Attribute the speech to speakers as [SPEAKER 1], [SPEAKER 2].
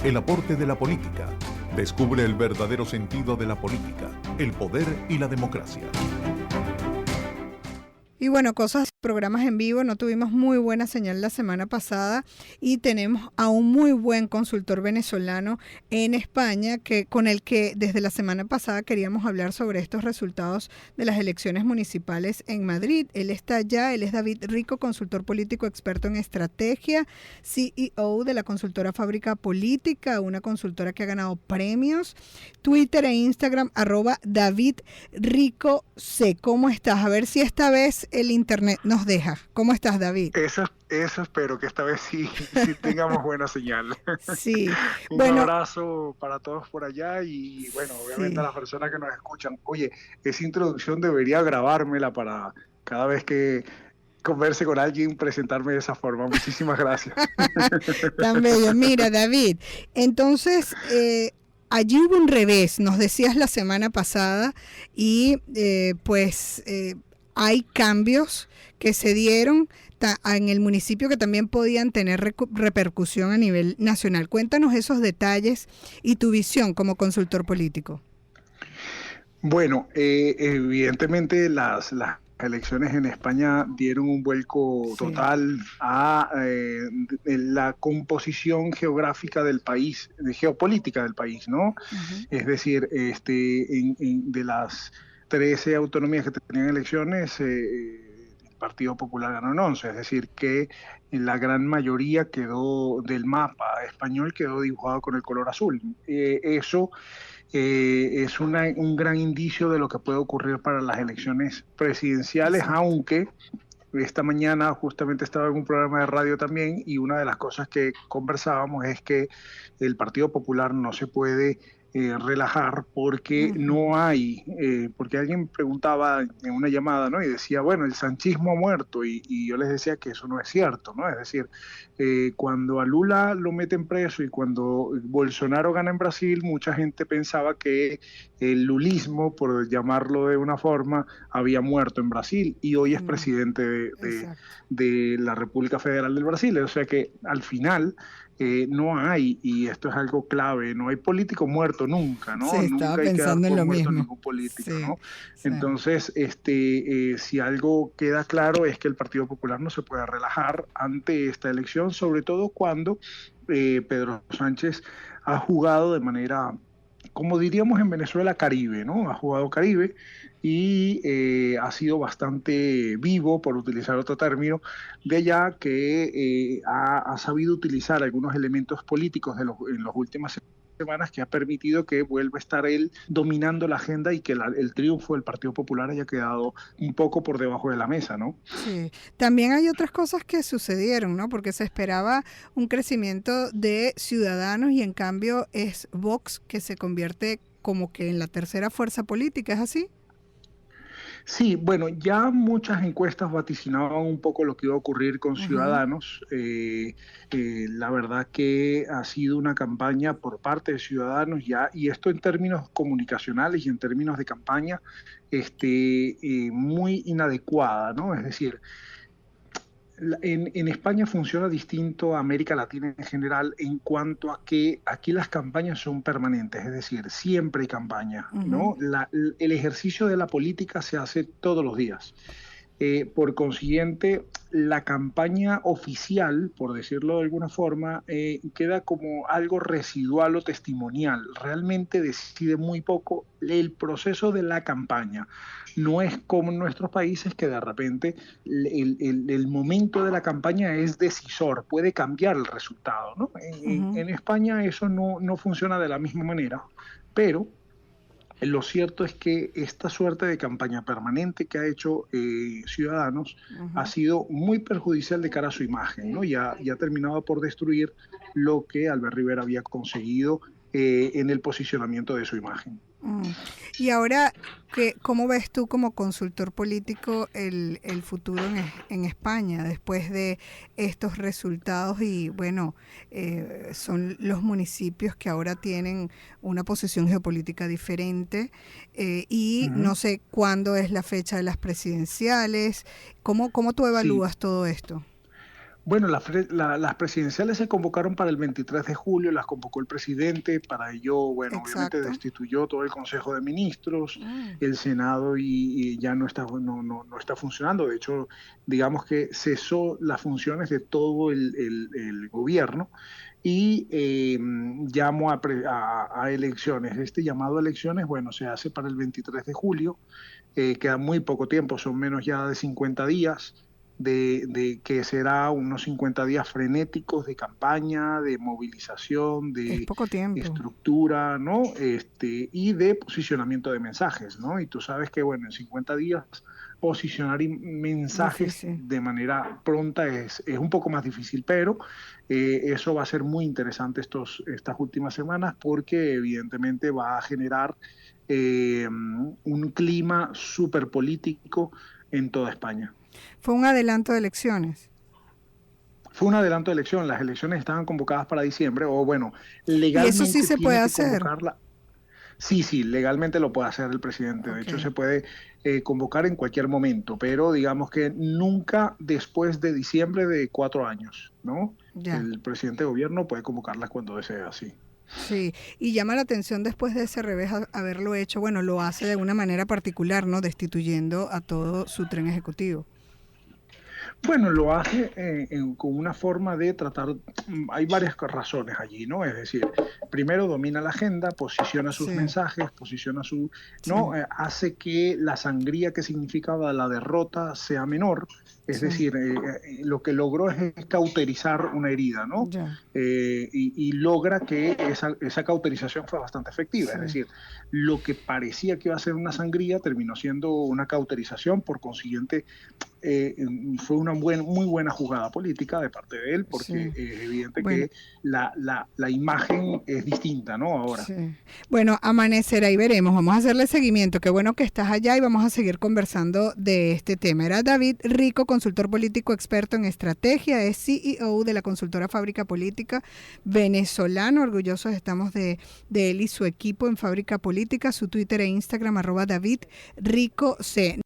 [SPEAKER 1] el aporte de la política. Descubre el verdadero sentido de la política, el poder y la democracia.
[SPEAKER 2] Y bueno, cosas, programas en vivo, no tuvimos muy buena señal la semana pasada y tenemos a un muy buen consultor venezolano en España con el que desde la semana pasada queríamos hablar sobre estos resultados de las elecciones municipales en Madrid. Él está allá, él es David Rico, consultor político experto en estrategia, CEO de la consultora Fábrica Política, una consultora que ha ganado premios. Twitter e Instagram, @DavidRicoC. ¿Cómo estás? A ver si esta vez el internet nos deja. ¿Cómo estás, David?
[SPEAKER 3] Eso espero que esta vez sí tengamos buena señal.
[SPEAKER 2] Sí.
[SPEAKER 3] Un abrazo para todos por allá y bueno, obviamente a las personas que nos escuchan. Oye, esa introducción debería grabármela para cada vez que converse con alguien, presentarme de esa forma. Muchísimas gracias.
[SPEAKER 2] Tan bello. Mira, David, entonces allí hubo un revés, nos decías la semana pasada, y hay cambios que se dieron en el municipio que también podían tener repercusión a nivel nacional. Cuéntanos esos detalles y tu visión como consultor político.
[SPEAKER 3] Bueno, evidentemente las elecciones en España dieron un vuelco total a la composición geográfica del país, geopolítica del país, ¿no? Uh-huh. Es decir, de las 13 autonomías que tenían elecciones, el Partido Popular ganó en 11, es decir, que la gran mayoría del mapa español quedó dibujado con el color azul. Eso es un gran indicio de lo que puede ocurrir para las elecciones presidenciales, aunque esta mañana justamente estaba en un programa de radio también y una de las cosas que conversábamos es que el Partido Popular no se puede relajar porque no hay, porque alguien preguntaba en una llamada, ¿no? Y decía, bueno, el sanchismo ha muerto y yo les decía que eso no es cierto, ¿no? Es decir, cuando a Lula lo meten preso y cuando Bolsonaro gana en Brasil, mucha gente pensaba que el lulismo, por llamarlo de una forma, había muerto en Brasil y hoy es presidente de la República Federal del Brasil, o sea que al final no hay, y esto es algo clave, no hay político muerto nunca, ¿no?
[SPEAKER 2] Sí,
[SPEAKER 3] nunca hay que dar por muerto ningún político, ¿no? Sí. Entonces, si algo queda claro es que el Partido Popular no se puede relajar ante esta elección, sobre todo cuando Pedro Sánchez ha jugado de manera, como diríamos en Venezuela, Caribe, ¿no? Ha jugado Caribe y ha sido bastante vivo, por utilizar otro término, de allá que ha sabido utilizar algunos elementos políticos en las últimas semanas que ha permitido que vuelva a estar él dominando la agenda y que el triunfo del Partido Popular haya quedado un poco por debajo de la mesa, ¿no?
[SPEAKER 2] Sí, también hay otras cosas que sucedieron, ¿no? Porque se esperaba un crecimiento de Ciudadanos y en cambio es Vox que se convierte como que en la tercera fuerza política, ¿es así?
[SPEAKER 3] Sí, bueno, ya muchas encuestas vaticinaban un poco lo que iba a ocurrir con Ciudadanos. La verdad que ha sido una campaña por parte de Ciudadanos ya, y esto en términos comunicacionales y en términos de campaña, muy inadecuada, ¿no? Es decir, en España funciona distinto a América Latina en general en cuanto a que aquí las campañas son permanentes, es decir, siempre hay campaña, ¿no? El ejercicio de la política se hace todos los días. Por consiguiente, la campaña oficial, por decirlo de alguna forma, queda como algo residual o testimonial. Realmente decide muy poco el proceso de la campaña. No es como en nuestros países que de repente el momento de la campaña es decisor, puede cambiar el resultado, ¿no? En España eso no funciona de la misma manera, pero lo cierto es que esta suerte de campaña permanente que ha hecho Ciudadanos ha sido muy perjudicial de cara a su imagen, ¿no? Y ha terminado por destruir lo que Albert Rivera había conseguido en el posicionamiento de su imagen.
[SPEAKER 2] Y ahora, ¿cómo ves tú como consultor político el futuro en España después de estos resultados? Y bueno, son los municipios que ahora tienen una posición geopolítica diferente y no sé cuándo es la fecha de las presidenciales. ¿Cómo tú evalúas todo esto?
[SPEAKER 3] Bueno, las presidenciales se convocaron para el 23 de julio, las convocó el presidente, para ello, bueno, obviamente
[SPEAKER 2] Exacto.
[SPEAKER 3] destituyó todo el Consejo de Ministros,
[SPEAKER 2] Mm.
[SPEAKER 3] el Senado y ya no está funcionando. De hecho, digamos que cesó las funciones de todo el gobierno y llamó a elecciones. Este llamado a elecciones, bueno, se hace para el 23 de julio, queda muy poco tiempo, son menos ya de 50 días de que será unos 50 días frenéticos de campaña, de movilización,
[SPEAKER 2] Es
[SPEAKER 3] de
[SPEAKER 2] poco tiempo.
[SPEAKER 3] estructura, ¿no? Y de posicionamiento de mensajes, ¿no? Y tú sabes que, bueno, en 50 días posicionar mensajes
[SPEAKER 2] Difícil.
[SPEAKER 3] de manera pronta es un poco más difícil, pero eso va a ser muy interesante estas últimas semanas porque evidentemente va a generar un clima súper político en toda España.
[SPEAKER 2] Fue un adelanto de elecciones.
[SPEAKER 3] Fue un adelanto de elección, las elecciones estaban convocadas para diciembre, o bueno,
[SPEAKER 2] Y eso sí
[SPEAKER 3] legalmente
[SPEAKER 2] se puede
[SPEAKER 3] tiene que
[SPEAKER 2] hacer.
[SPEAKER 3] convocarla. Sí, sí, legalmente lo puede hacer el presidente. De
[SPEAKER 2] Ok,
[SPEAKER 3] hecho, se puede convocar en cualquier momento, pero digamos que nunca después de diciembre de 4 años, ¿no?
[SPEAKER 2] ya.
[SPEAKER 3] El presidente de gobierno puede convocarlas cuando desee, así.
[SPEAKER 2] Sí, y llama la atención después de ese revés haberlo hecho, bueno, lo hace de una manera particular, ¿no? Destituyendo a todo su tren ejecutivo.
[SPEAKER 3] Bueno, lo hace con una forma de tratar, hay varias razones allí, ¿no? Es decir, primero domina la agenda, posiciona sus
[SPEAKER 2] Sí,
[SPEAKER 3] mensajes, posiciona su,
[SPEAKER 2] sí,
[SPEAKER 3] ¿no? Hace que la sangría que significaba la derrota sea menor, es
[SPEAKER 2] sí,
[SPEAKER 3] decir, lo que logró es cauterizar una herida, ¿no?
[SPEAKER 2] ya,
[SPEAKER 3] Y logra que esa cauterización fue bastante efectiva, es
[SPEAKER 2] sí.
[SPEAKER 3] decir, lo que parecía que iba a ser una sangría terminó siendo una cauterización, por consiguiente eh, fue una muy buena jugada política de parte de él, porque
[SPEAKER 2] Sí.
[SPEAKER 3] es evidente
[SPEAKER 2] Bueno,
[SPEAKER 3] que la imagen es distinta, ¿no? Ahora.
[SPEAKER 2] sí. Bueno, amanecerá y veremos. Vamos a hacerle seguimiento. Qué bueno que estás allá y vamos a seguir conversando de este tema. Era David Rico, consultor político experto en estrategia, es CEO de la consultora Fábrica Política venezolano. Orgullosos estamos de él y su equipo en Fábrica Política. Su Twitter e Instagram @David Rico C.